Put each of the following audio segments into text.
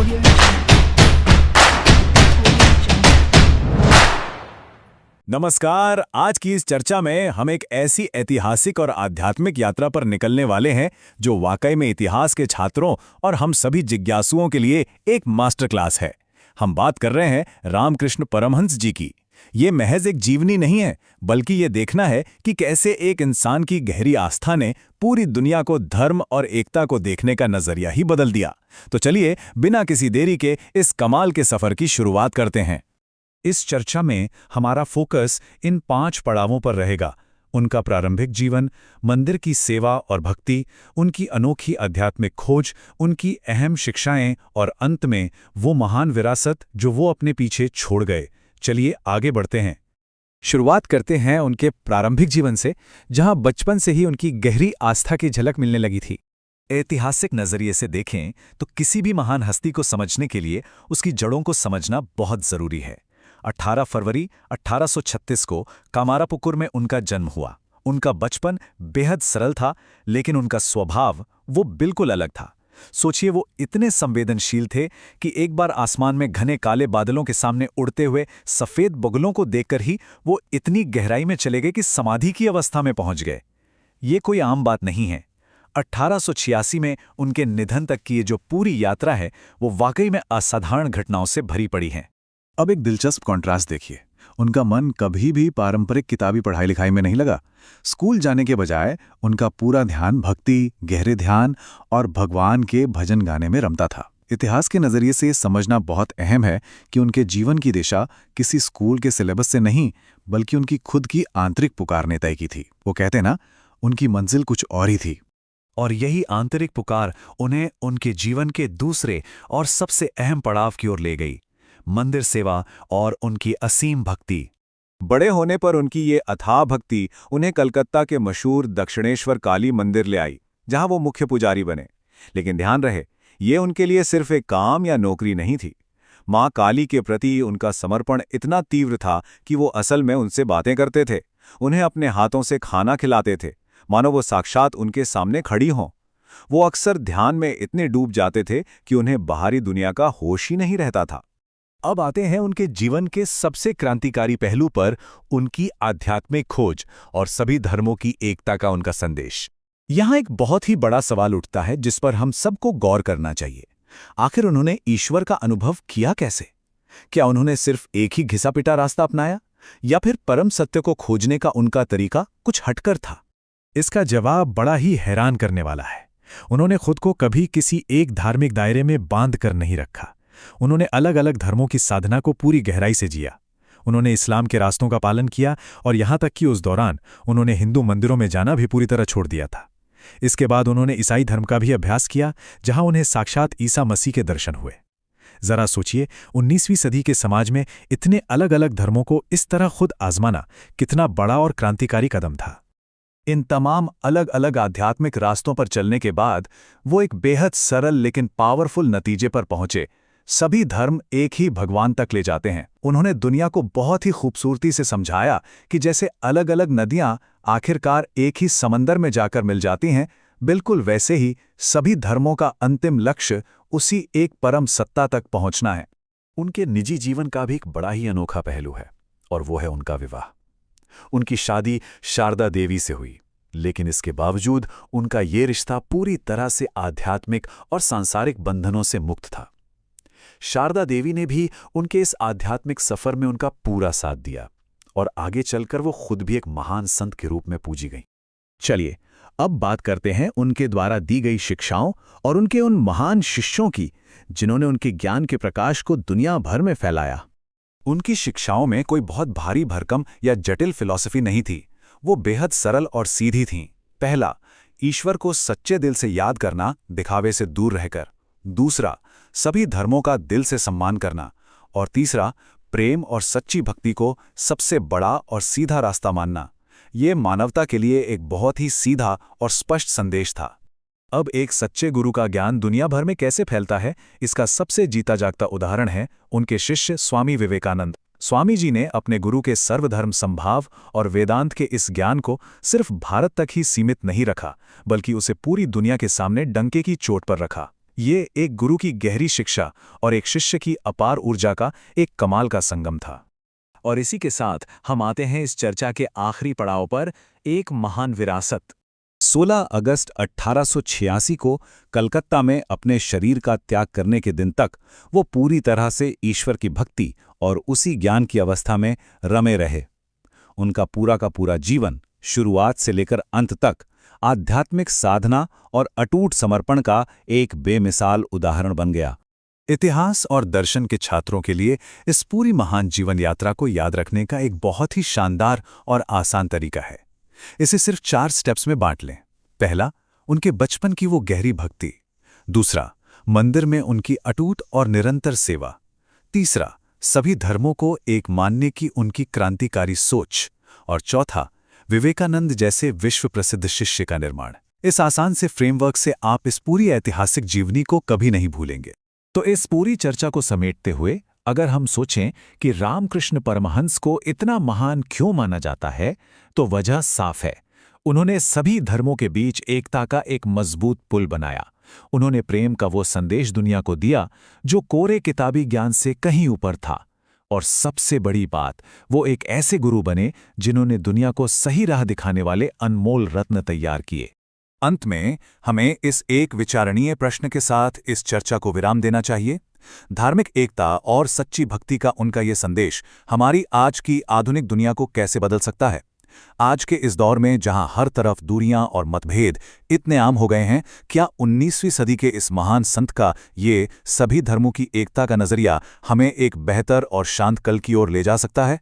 Audio Jungle. Audio Jungle. नमस्कार। आज की इस चर्चा में हम एक ऐसी ऐतिहासिक और आध्यात्मिक यात्रा पर निकलने वाले हैं जो वाकई में इतिहास के छात्रों और हम सभी जिज्ञासुओं के लिए एक मास्टर क्लास है। हम बात कर रहे हैं रामकृष्ण परमहंस जी की। ये महज एक जीवनी नहीं है, बल्कि ये देखना है कि कैसे एक इंसान की गहरी आस्था ने पूरी दुनिया को धर्म और एकता को देखने का नजरिया ही बदल दिया। तो चलिए बिना किसी देरी के इस कमाल के सफर की शुरुआत करते हैं। इस चर्चा में हमारा फोकस इन 5 पड़ावों पर रहेगा। उनका प्रारंभिक जीवन, मंदिर की सेवा और भक्ति, उनकी अनोखी आध्यात्मिक खोज, उनकी अहम शिक्षाएं और अंत में वो महान विरासत जो वो अपने पीछे छोड़ गए। चलिए आगे बढ़ते हैं। शुरुआत करते हैं उनके प्रारंभिक जीवन से, जहां बचपन से ही उनकी गहरी आस्था की झलक मिलने लगी थी। ऐतिहासिक नजरिए से देखें तो किसी भी महान हस्ती को समझने के लिए उसकी जड़ों को समझना बहुत जरूरी है। 18 फरवरी 1836 को कामारापुकुर में उनका जन्म हुआ। उनका बचपन बेहद सरल था, लेकिन उनका स्वभाव वो बिल्कुल अलग था। सोचिए, वो इतने संवेदनशील थे कि एक बार आसमान में घने काले बादलों के सामने उड़ते हुए सफेद बगुलों को देखकर ही वो इतनी गहराई में चले गए कि समाधि की अवस्था में पहुंच गए। ये कोई आम बात नहीं है। 1886 में उनके निधन तक की ये जो पूरी यात्रा है, वो वाकई में असाधारण घटनाओं से भरी पड़ी है। अब एक दिलचस्प कॉन्ट्रास्ट देखिए। उनका मन कभी भी पारंपरिक किताबी पढ़ाई लिखाई में नहीं लगा। स्कूल जाने के बजाय उनका पूरा ध्यान भक्ति, गहरे ध्यान और भगवान के भजन गाने में रमता था। इतिहास के नजरिए से ये समझना बहुत अहम है कि उनके जीवन की दिशा किसी स्कूल के सिलेबस से नहीं, बल्कि उनकी खुद की आंतरिक पुकार ने तय की थी। वो कहते ना, उनकी मंजिल कुछ और ही थी। और यही आंतरिक पुकार उन्हें उनके जीवन के दूसरे और सबसे अहम पड़ाव की ओर ले गई, मंदिर सेवा और उनकी असीम भक्ति। बड़े होने पर उनकी ये अथाह भक्ति उन्हें कलकत्ता के मशहूर दक्षिणेश्वर काली मंदिर ले आई, जहां वो मुख्य पुजारी बने। लेकिन ध्यान रहे, ये उनके लिए सिर्फ एक काम या नौकरी नहीं थी। मां काली के प्रति उनका समर्पण इतना तीव्र था कि वो असल में उनसे बातें करते थे, उन्हें अपने हाथों से खाना खिलाते थे, मानो वो साक्षात उनके सामने खड़ी हों। वो अक्सर ध्यान में इतने डूब जाते थे कि उन्हें बाहरी दुनिया का होश ही नहीं रहता था। अब आते हैं उनके जीवन के सबसे क्रांतिकारी पहलू पर, उनकी आध्यात्मिक खोज और सभी धर्मों की एकता का उनका संदेश। यहां एक बहुत ही बड़ा सवाल उठता है जिस पर हम सबको गौर करना चाहिए। आखिर उन्होंने ईश्वर का अनुभव किया कैसे? क्या उन्होंने सिर्फ एक ही घिसा-पिटा रास्ता अपनाया, या फिर परम सत्य को खोजने का उनका तरीका कुछ हटकर था? इसका जवाब बड़ा ही हैरान करने वाला है। उन्होंने खुद को कभी किसी एक धार्मिक दायरे में बांध कर नहीं रखा। उन्होंने अलग अलग धर्मों की साधना को पूरी गहराई से जिया। उन्होंने इस्लाम के रास्तों का पालन किया, और यहां तक कि उस दौरान उन्होंने हिंदू मंदिरों में जाना भी पूरी तरह छोड़ दिया था। इसके बाद उन्होंने ईसाई धर्म का भी अभ्यास किया, जहां उन्हें साक्षात ईसा मसीह के दर्शन हुए। जरा सोचिए, 19वीं सदी के समाज में इतने अलग अलग धर्मों को इस तरह खुद आजमाना कितना बड़ा और क्रांतिकारी कदम था। इन तमाम अलग अलग आध्यात्मिक रास्तों पर चलने के बाद वो एक बेहद सरल लेकिन पावरफुल नतीजे पर पहुंचे। सभी धर्म एक ही भगवान तक ले जाते हैं। उन्होंने दुनिया को बहुत ही खूबसूरती से समझाया कि जैसे अलग अलग नदियां आखिरकार एक ही समंदर में जाकर मिल जाती हैं, बिल्कुल वैसे ही सभी धर्मों का अंतिम लक्ष्य उसी एक परम सत्ता तक पहुंचना है। उनके निजी जीवन का भी एक बड़ा ही अनोखा पहलू है, और वो है उनका विवाह। उनकी शादी शारदा देवी से हुई, लेकिन इसके बावजूद उनका ये रिश्ता पूरी तरह से आध्यात्मिक और सांसारिक बंधनों से मुक्त था। शारदा देवी ने भी उनके इस आध्यात्मिक सफर में उनका पूरा साथ दिया, और आगे चलकर वो खुद भी एक महान संत के रूप में पूजी गईं। चलिए अब बात करते हैं उनके द्वारा दी गई शिक्षाओं और उनके उन महान शिष्यों की, जिन्होंने उनके ज्ञान के प्रकाश को दुनिया भर में फैलाया। उनकी शिक्षाओं में कोई बहुत भारी भरकम या जटिल फिलॉसफी नहीं थी। वो बेहद सरल और सीधी थीं। पहला, ईश्वर को सच्चे दिल से याद करना, दिखावे से दूर रहकर। दूसरा, सभी धर्मों का दिल से सम्मान करना। और तीसरा, प्रेम और सच्ची भक्ति को सबसे बड़ा और सीधा रास्ता मानना। ये मानवता के लिए एक बहुत ही सीधा और स्पष्ट संदेश था। अब एक सच्चे गुरु का ज्ञान दुनिया भर में कैसे फैलता है, इसका सबसे जीता जागता उदाहरण है उनके शिष्य स्वामी विवेकानंद। स्वामी जी ने अपने गुरु के सर्वधर्म संभाव और वेदांत के इस ज्ञान को सिर्फ भारत तक ही सीमित नहीं रखा, बल्कि उसे पूरी दुनिया के सामने डंके की चोट पर रखा। ये एक गुरु की गहरी शिक्षा और एक शिष्य की अपार ऊर्जा का एक कमाल का संगम था। और इसी के साथ हम आते हैं इस चर्चा के आखिरी पड़ाव पर, एक महान विरासत। 16 अगस्त 1886 को कलकत्ता में अपने शरीर का त्याग करने के दिन तक वो पूरी तरह से ईश्वर की भक्ति और उसी ज्ञान की अवस्था में रमे रहे। उनका पूरा का पूरा जीवन शुरुआत से लेकर अंत तक आध्यात्मिक साधना और अटूट समर्पण का एक बेमिसाल उदाहरण बन गया। इतिहास और दर्शन के छात्रों के लिए इस पूरी महान जीवन यात्रा को याद रखने का एक बहुत ही शानदार और आसान तरीका है। इसे सिर्फ 4 स्टेप्स में बांट लें। पहला, उनके बचपन की वो गहरी भक्ति। दूसरा, मंदिर में उनकी अटूट और निरंतर सेवा। तीसरा, सभी धर्मों को एक मानने की उनकी क्रांतिकारी सोच। और चौथा, विवेकानंद जैसे विश्व प्रसिद्ध शिष्य का निर्माण। इस आसान से फ्रेमवर्क से आप इस पूरी ऐतिहासिक जीवनी को कभी नहीं भूलेंगे। तो इस पूरी चर्चा को समेटते हुए अगर हम सोचें कि रामकृष्ण परमहंस को इतना महान क्यों माना जाता है, तो वजह साफ है। उन्होंने सभी धर्मों के बीच एकता का एक मजबूत पुल बनाया। उन्होंने प्रेम का वो संदेश दुनिया को दिया जो कोरे किताबी ज्ञान से कहीं ऊपर था। और सबसे बड़ी बात, वो एक ऐसे गुरु बने जिन्होंने दुनिया को सही राह दिखाने वाले अनमोल रत्न तैयार किए। अंत में हमें इस एक विचारणीय प्रश्न के साथ इस चर्चा को विराम देना चाहिए। धार्मिक एकता और सच्ची भक्ति का उनका ये संदेश हमारी आज की आधुनिक दुनिया को कैसे बदल सकता है? आज के इस दौर में जहां हर तरफ दूरियां और मतभेद इतने आम हो गए हैं, क्या 19वीं सदी के इस महान संत का ये सभी धर्मों की एकता का नजरिया हमें एक बेहतर और शांत कल की ओर ले जा सकता है?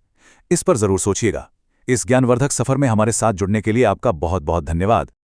इस पर जरूर सोचिएगा। इस ज्ञानवर्धक सफर में हमारे साथ जुड़ने के लिए आपका बहुत बहुत धन्यवाद।